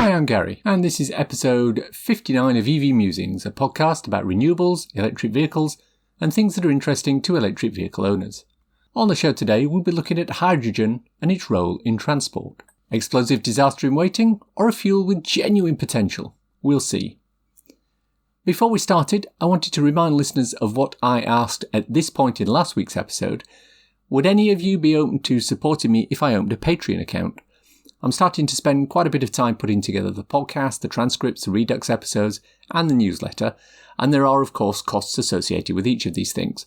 Hi, I'm Gary, and this is episode 59 of EV Musings, a podcast about renewables, electric vehicles, and things that are interesting to electric vehicle owners. On the show today, we'll be looking at hydrogen and its role in transport. Explosive disaster in waiting, or a fuel with genuine potential? We'll see. Before we started, I wanted to remind listeners of what I asked at this point in last week's episode. Would any of you be open to supporting me if I opened a Patreon account? I'm starting to spend quite a bit of time putting together the podcast, the transcripts, the Redux episodes, and the newsletter, and there are, of course, costs associated with each of these things.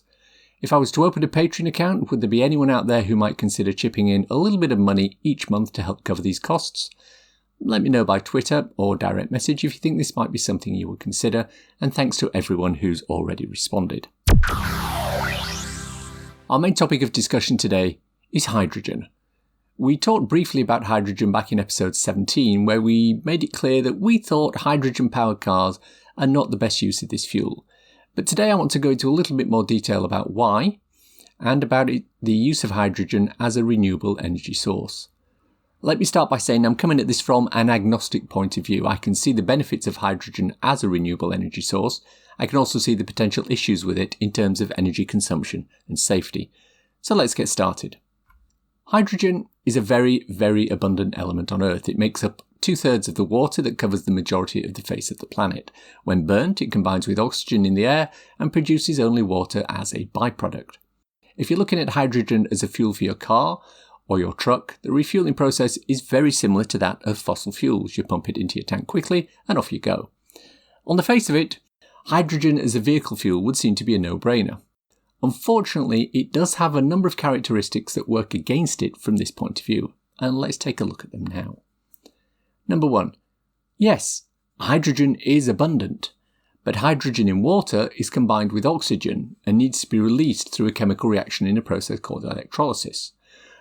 If I was to open a Patreon account, would there be anyone out there who might consider chipping in a little bit of money each month to help cover these costs? Let me know by Twitter or direct message if you think this might be something you would consider, and thanks to everyone who's already responded. Our main topic of discussion today is hydrogen. We talked briefly about hydrogen back in episode 17, where we made it clear that we thought hydrogen-powered cars are not the best use of this fuel. But today I want to go into a little bit more detail about why, and about the use of hydrogen as a renewable energy source. Let me start by saying I'm coming at this from an agnostic point of view. I can see the benefits of hydrogen as a renewable energy source. I can also see the potential issues with it in terms of energy consumption and safety. So let's get started. Hydrogen is a very, very abundant element on Earth. It makes up 2/3 of the water that covers the majority of the face of the planet. When burnt, it combines with oxygen in the air and produces only water as a byproduct. If you're looking at hydrogen as a fuel for your car or your truck, the refueling process is very similar to that of fossil fuels. You pump it into your tank quickly and off you go. On the face of it, hydrogen as a vehicle fuel would seem to be a no-brainer. Unfortunately, it does have a number of characteristics that work against it from this point of view, and let's take a look at them now. Number 1. Yes, hydrogen is abundant, but hydrogen in water is combined with oxygen and needs to be released through a chemical reaction in a process called electrolysis.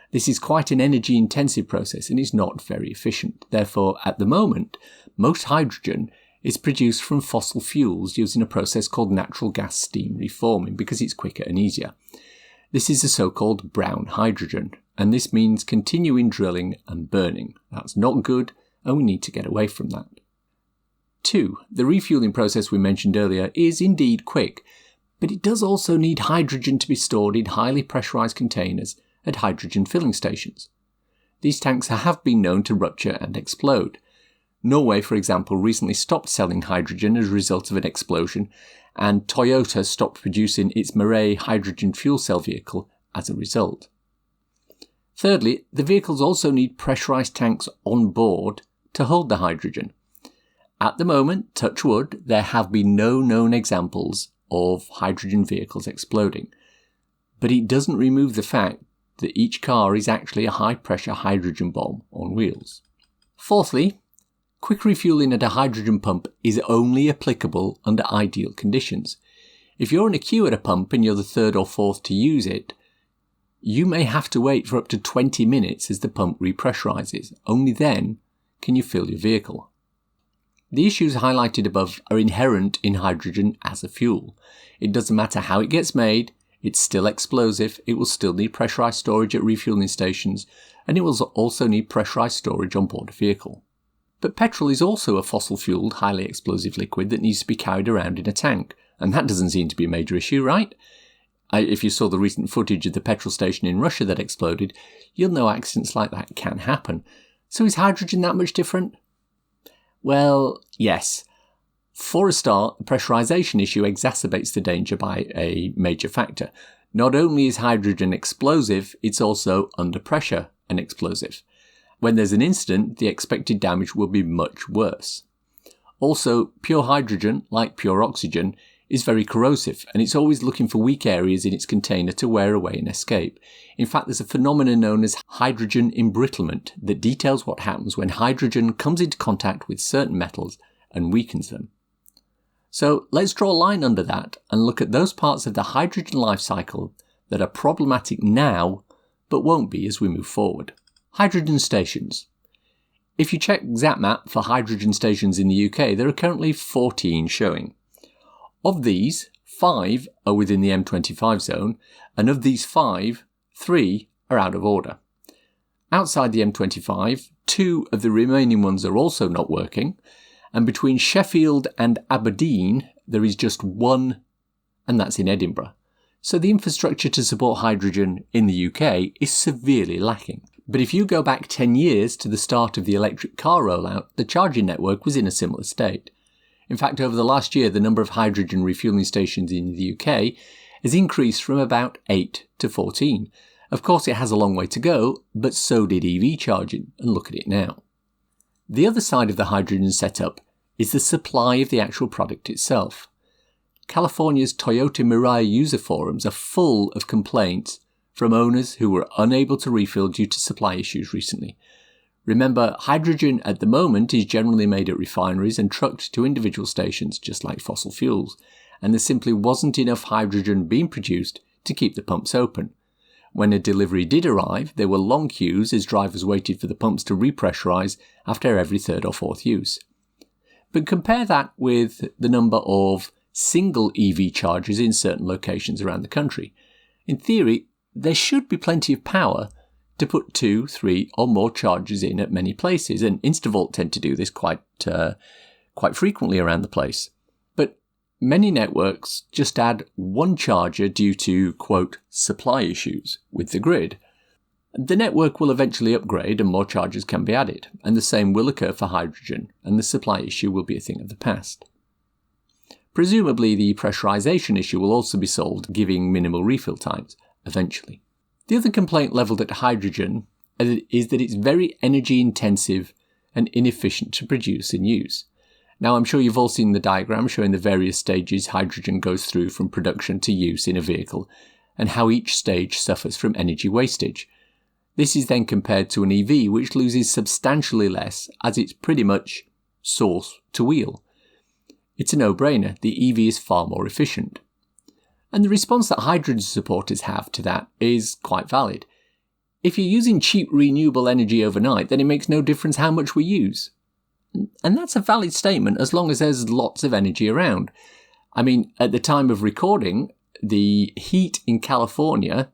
This is quite an energy-intensive process and is not very efficient. Therefore, at the moment, most hydrogen is produced from fossil fuels using a process called natural gas steam reforming because it's quicker and easier. This is a so-called brown hydrogen, and this means continuing drilling and burning. That's not good, and we need to get away from that. 2. The refueling process we mentioned earlier is indeed quick, but it does also need hydrogen to be stored in highly pressurized containers at hydrogen filling stations. These tanks have been known to rupture and explode. Norway, for example, recently stopped selling hydrogen as a result of an explosion, and Toyota stopped producing its Mirai hydrogen fuel cell vehicle as a result. Thirdly, the vehicles also need pressurized tanks on board to hold the hydrogen. At the moment, touch wood, there have been no known examples of hydrogen vehicles exploding, but it doesn't remove the fact that each car is actually a high-pressure hydrogen bomb on wheels. Fourthly, quick refueling at a hydrogen pump is only applicable under ideal conditions. If you're in a queue at a pump and you're the third or fourth to use it, you may have to wait for up to 20 minutes as the pump repressurizes. Only then can you fill your vehicle. The issues highlighted above are inherent in hydrogen as a fuel. It doesn't matter how it gets made, it's still explosive, it will still need pressurized storage at refueling stations, and it will also need pressurized storage on board a vehicle. But petrol is also a fossil-fueled, highly explosive liquid that needs to be carried around in a tank, and that doesn't seem to be a major issue, right? If you saw the recent footage of the petrol station in Russia that exploded, you'll know accidents like that can happen. So is hydrogen that much different? Well, yes. For a start, the pressurization issue exacerbates the danger by a major factor. Not only is hydrogen explosive, it's also under pressure and explosive. When there's an incident, the expected damage will be much worse. Also, pure hydrogen, like pure oxygen, is very corrosive, and it's always looking for weak areas in its container to wear away and escape. In fact, there's a phenomenon known as hydrogen embrittlement that details what happens when hydrogen comes into contact with certain metals and weakens them. So let's draw a line under that and look at those parts of the hydrogen life cycle that are problematic now, but won't be as we move forward. Hydrogen stations. If you check ZapMap for hydrogen stations in the UK, there are currently 14 showing. Of these, 5 are within the M25 zone, and of these 5, 3 are out of order. Outside the M25, 2 of the remaining ones are also not working, and between Sheffield and Aberdeen there is just one, and that's in Edinburgh. So the infrastructure to support hydrogen in the UK is severely lacking. But if you go back 10 years to the start of the electric car rollout, the charging network was in a similar state. In fact, over the last year, the number of hydrogen refuelling stations in the UK has increased from about 8 to 14. Of course, it has a long way to go, but so did EV charging, and look at it now. The other side of the hydrogen setup is the supply of the actual product itself. California's Toyota Mirai user forums are full of complaints from owners who were unable to refill due to supply issues recently. Remember, hydrogen at the moment is generally made at refineries and trucked to individual stations, just like fossil fuels, and there simply wasn't enough hydrogen being produced to keep the pumps open. When a delivery did arrive, there were long queues as drivers waited for the pumps to repressurise after every third or fourth use. But compare that with the number of single EV chargers in certain locations around the country. In theory, there should be plenty of power to put 2, 3 or more chargers in at many places, and Instavolt tend to do this quite frequently around the place. But many networks just add one charger due to, quote, supply issues with the grid. The network will eventually upgrade and more chargers can be added, and the same will occur for hydrogen, and the supply issue will be a thing of the past. Presumably the pressurization issue will also be solved, giving minimal refill times, eventually. The other complaint levelled at hydrogen is that it's very energy intensive and inefficient to produce and use. Now, I'm sure you've all seen the diagram showing the various stages hydrogen goes through from production to use in a vehicle, and how each stage suffers from energy wastage. This is then compared to an EV, which loses substantially less, as it's pretty much source to wheel. It's a no-brainer. The EV is far more efficient. And the response that hydrogen supporters have to that is quite valid. If you're using cheap renewable energy overnight, then it makes no difference how much we use. And that's a valid statement as long as there's lots of energy around. I mean, at the time of recording, the heat in California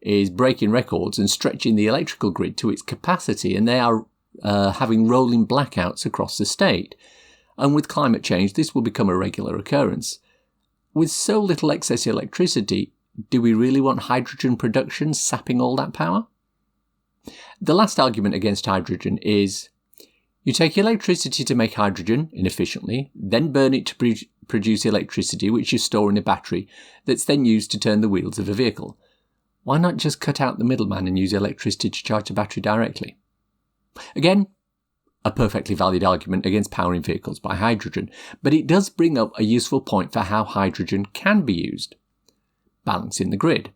is breaking records and stretching the electrical grid to its capacity, and they are having rolling blackouts across the state. And with climate change, this will become a regular occurrence. With so little excess electricity, do we really want hydrogen production sapping all that power? The last argument against hydrogen is you take electricity to make hydrogen inefficiently, then burn it to produce electricity which you store in a battery that's then used to turn the wheels of a vehicle. Why not just cut out the middleman and use electricity to charge the battery directly? Again, a perfectly valid argument against powering vehicles by hydrogen, but it does bring up a useful point for how hydrogen can be used. Balancing the grid.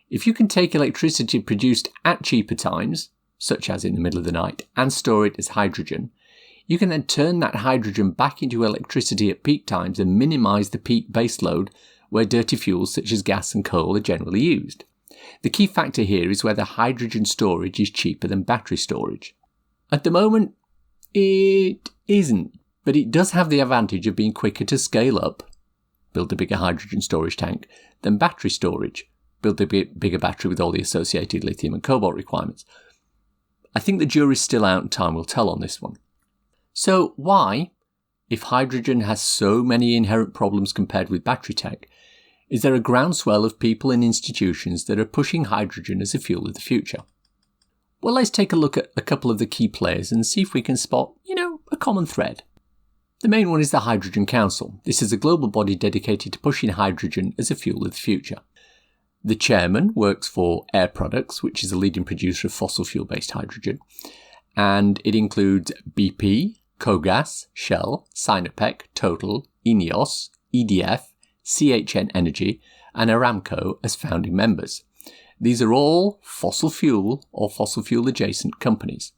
If you can take electricity produced at cheaper times, such as in the middle of the night, and store it as hydrogen, you can then turn that hydrogen back into electricity at peak times and minimise the peak baseload where dirty fuels such as gas and coal are generally used. The key factor here is whether hydrogen storage is cheaper than battery storage. At the moment, it isn't, but it does have the advantage of being quicker to scale up, build a bigger hydrogen storage tank, than battery storage, build a bigger battery with all the associated lithium and cobalt requirements. I think the jury's still out and time will tell on this one. So why, if hydrogen has so many inherent problems compared with battery tech, is there a groundswell of people and institutions that are pushing hydrogen as a fuel of the future? Well, let's take a look at a couple of the key players and see if we can spot, a common thread. The main one is the Hydrogen Council. This is a global body dedicated to pushing hydrogen as a fuel of the future. The chairman works for Air Products, which is a leading producer of fossil fuel-based hydrogen, and it includes BP, Kogas, Shell, Sinopec, Total, INEOS, EDF, CHN Energy, and Aramco as founding members. These are all fossil fuel or fossil fuel adjacent companies.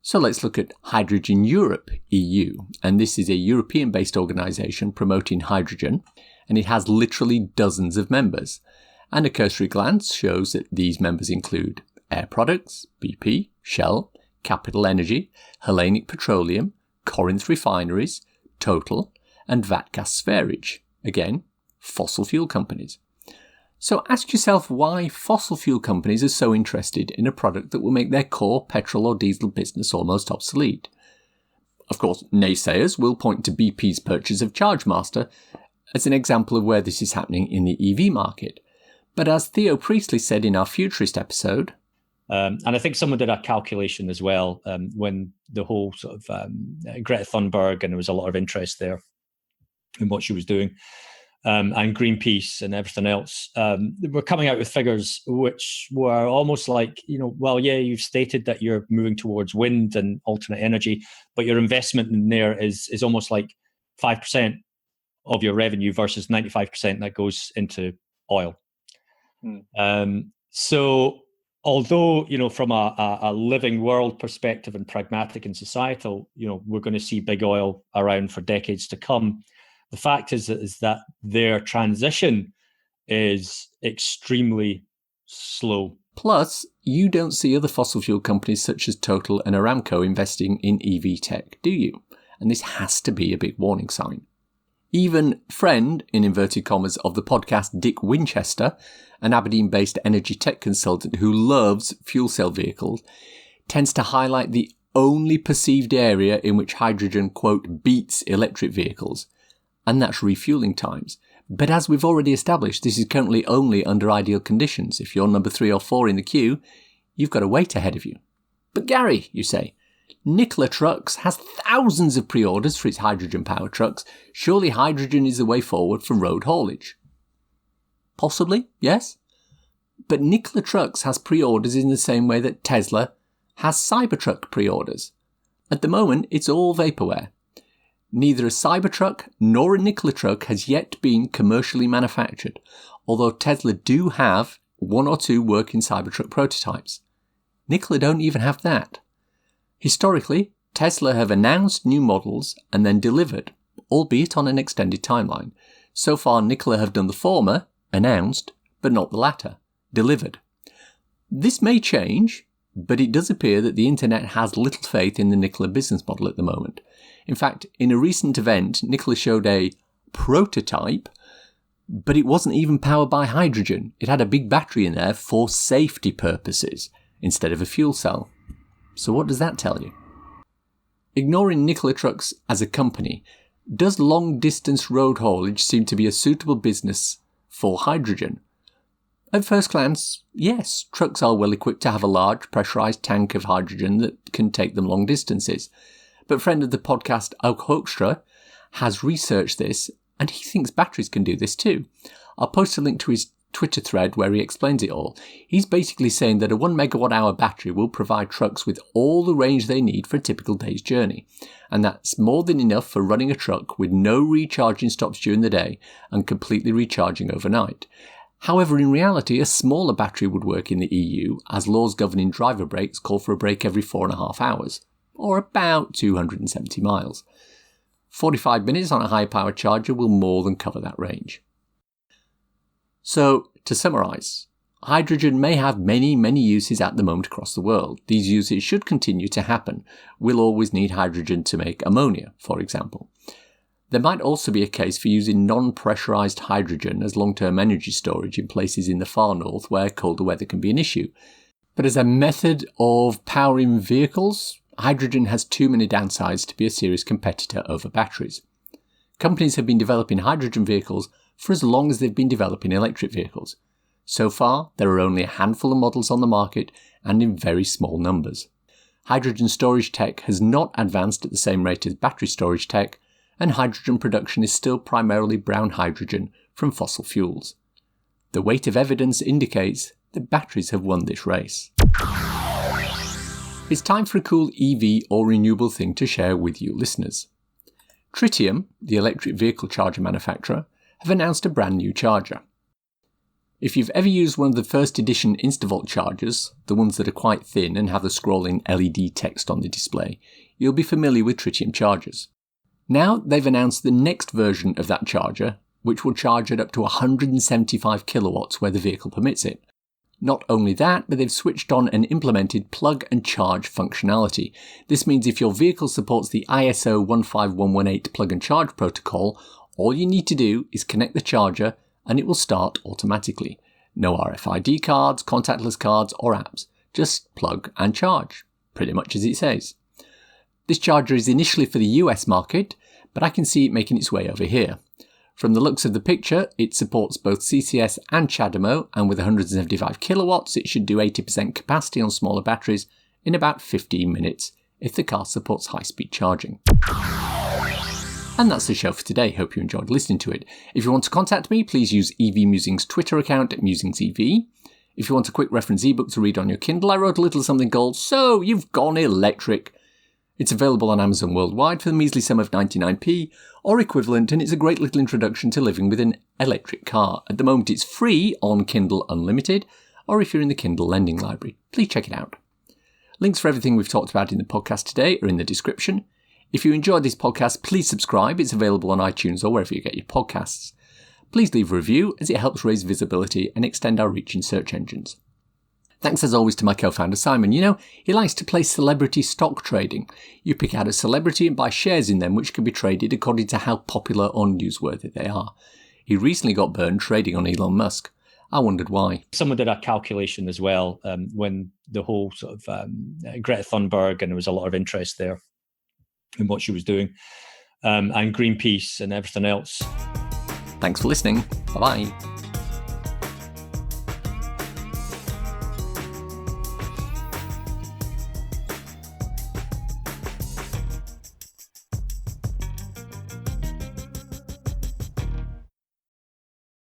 So let's look at Hydrogen Europe, EU, and this is a European-based organisation promoting hydrogen, and it has literally dozens of members. And a cursory glance shows that these members include Air Products, BP, Shell, Capital Energy, Hellenic Petroleum, Corinth Refineries, Total, and Vatgas Sverige, again, fossil fuel companies. So ask yourself why fossil fuel companies are so interested in a product that will make their core petrol or diesel business almost obsolete. Of course, naysayers will point to BP's purchase of ChargeMaster as an example of where this is happening in the EV market. But as Theo Priestley said in our Futurist episode, and I think someone did a calculation as well when the whole sort of Greta Thunberg, and there was a lot of interest there in what she was doing, and Greenpeace and everything else, were coming out with figures which were almost like, well, yeah, you've stated that you're moving towards wind and alternate energy, but your investment in there is almost like 5% of your revenue versus 95% that goes into oil. So although, from a living world perspective and pragmatic and societal, we're going to see big oil around for decades to come, the fact is that their transition is extremely slow. Plus, you don't see other fossil fuel companies such as Total and Aramco investing in EV tech, do you? And this has to be a big warning sign. Even friend, in inverted commas, of the podcast, Dick Winchester, an Aberdeen-based energy tech consultant who loves fuel cell vehicles, tends to highlight the only perceived area in which hydrogen, quote, beats electric vehicles, and that's refueling times. But as we've already established, this is currently only under ideal conditions. If you're number 3 or 4 in the queue, you've got a wait ahead of you. But Gary, you say, Nikola Trucks has thousands of pre-orders for its hydrogen-powered trucks. Surely hydrogen is the way forward for road haulage. Possibly, yes. But Nikola Trucks has pre-orders in the same way that Tesla has Cybertruck pre-orders. At the moment, it's all vaporware. Neither a Cybertruck nor a Nikola truck has yet been commercially manufactured, although Tesla do have 1 or 2 working Cybertruck prototypes. Nikola don't even have that. Historically, Tesla have announced new models and then delivered, albeit on an extended timeline. So far, Nikola have done the former, announced, but not the latter, delivered. This may change, but it does appear that the internet has little faith in the Nikola business model at the moment. In fact, in a recent event, Nikola showed a prototype, but it wasn't even powered by hydrogen. It had a big battery in there for safety purposes, instead of a fuel cell. So what does that tell you? Ignoring Nikola Trucks as a company, does long-distance road haulage seem to be a suitable business for hydrogen? At first glance, yes, trucks are well equipped to have a large pressurised tank of hydrogen that can take them long distances. But friend of the podcast, Auke Hoekstra, has researched this, and he thinks batteries can do this too. I'll post a link to his Twitter thread where he explains it all. He's basically saying that a 1 megawatt hour battery will provide trucks with all the range they need for a typical day's journey. And that's more than enough for running a truck with no recharging stops during the day and completely recharging overnight. However, in reality, a smaller battery would work in the EU, as laws governing driver breaks call for a break every 4.5 hours, or about 270 miles. 45 minutes on a high-power charger will more than cover that range. So, to summarise, hydrogen may have many uses at the moment across the world. These uses should continue to happen. We'll always need hydrogen to make ammonia, for example. There might also be a case for using non-pressurised hydrogen as long-term energy storage in places in the far north where colder weather can be an issue. But as a method of powering vehicles, hydrogen has too many downsides to be a serious competitor over batteries. Companies have been developing hydrogen vehicles for as long as they've been developing electric vehicles. So far, there are only a handful of models on the market and in very small numbers. Hydrogen storage tech has not advanced at the same rate as battery storage tech, and hydrogen production is still primarily brown hydrogen from fossil fuels. The weight of evidence indicates that batteries have won this race. It's time for a cool EV or renewable thing to share with you listeners. Tritium, the electric vehicle charger manufacturer, have announced a brand new charger. If you've ever used one of the first edition Instavolt chargers, the ones that are quite thin and have the scrolling LED text on the display, you'll be familiar with Tritium Chargers. Now they've announced the next version of that charger, which will charge at up to 175 kilowatts where the vehicle permits it. Not only that, but they've switched on and implemented plug and charge functionality. This means if your vehicle supports the ISO 15118 plug and charge protocol, all you need to do is connect the charger and it will start automatically. No RFID cards, contactless cards or apps. Just plug and charge, pretty much as it says. This charger is initially for the US market, but I can see it making its way over here. From the looks of the picture, it supports both CCS and CHAdeMO, and with 175 kilowatts, it should do 80% capacity on smaller batteries in about 15 minutes, if the car supports high-speed charging. And that's the show for today. Hope you enjoyed listening to it. If you want to contact me, please use EV Musings' Twitter account at MusingsEV. If you want a quick reference ebook to read on your Kindle, I wrote a little something called So You've Gone Electric. It's available on Amazon worldwide for the measly sum of 99p or equivalent, and it's a great little introduction to living with an electric car. At the moment it's free on Kindle Unlimited, or if you're in the Kindle Lending Library, please check it out. Links for everything we've talked about in the podcast today are in the description. If you enjoyed this podcast, please subscribe. It's available on iTunes or wherever you get your podcasts. Please leave a review, as it helps raise visibility and extend our reach in search engines. Thanks as always to my co-founder Simon. You know, he likes to play celebrity stock trading. You pick out a celebrity and buy shares in them, which can be traded according to how popular or newsworthy they are. He recently got burned trading on Elon Musk. I wondered why. Someone did a calculation as well when the whole sort of Greta Thunberg, and there was a lot of interest there in what she was doing, and Greenpeace and everything else. Thanks for listening. Bye-bye.